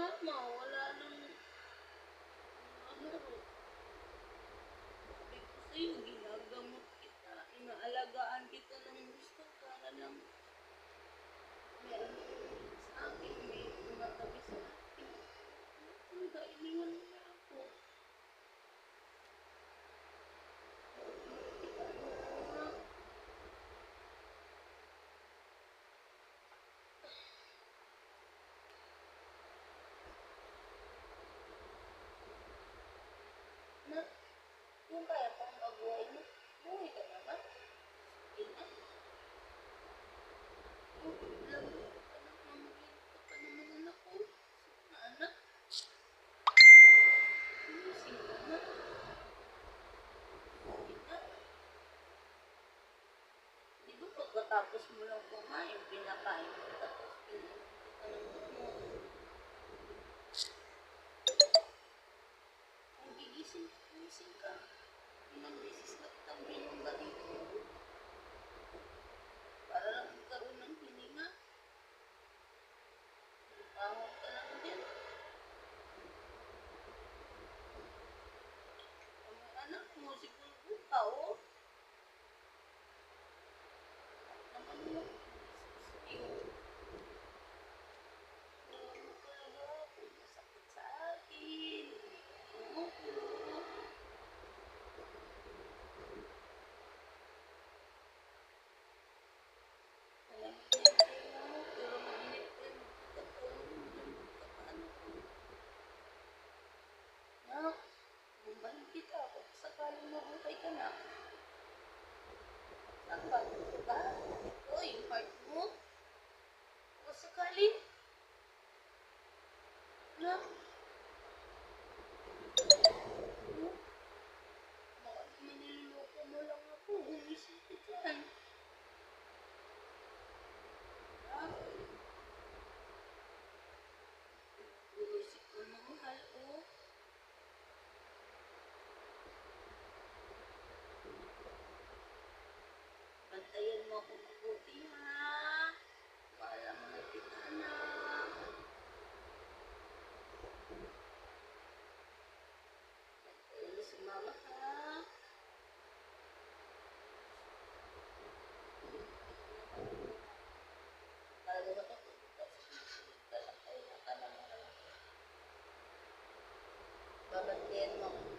mama, wala nang ano, sabi ko sa'yo, ginagamot kita, inaalagaan kita ng gusto para lang may ano sa akin, may tumatabi sa akin. Talaga, iniwan mo na ako. Kita na, na, kung kaya pang mabuhay mo, buhay ka naman. Ina, lalo ka na, mamagyan ka pa naman anak ko. Na anak, gumising ka na. Ina, di ba pagkatapos mo lang kumain, pinakain mo, tapos pinainom kita ng gamot. Kung gigising ka, ilang beses na kitang binungga dito. Para lang magkaroon ng hininga. Lupangon ka lang din. Ang anak mo, si Bulbul ka, oh. Naman mo, sa'yo. Wala mo talaga ako, masakit sa akin. Umuulo. Alam ko mo, pero mainit pa yung katawan mo, lambot ka pa, anak ko. Nak, bumalik kita kung sakaling mabuhay ka na. Saan ba? Ba? Ito, yung heart mo? Kung sakali? Nak? Oh, baka naman niloloko mo lang ako. Gumising ka dyan. Nak? Gumising ka na, mahal, oh. Bantayan mo ako mabuti, ha? Para mga kita, anak. Bantayan mo si mama, ha? Bago ka napupunta sa susunod ka lang, kaya ka naman. Babantayan mo ako.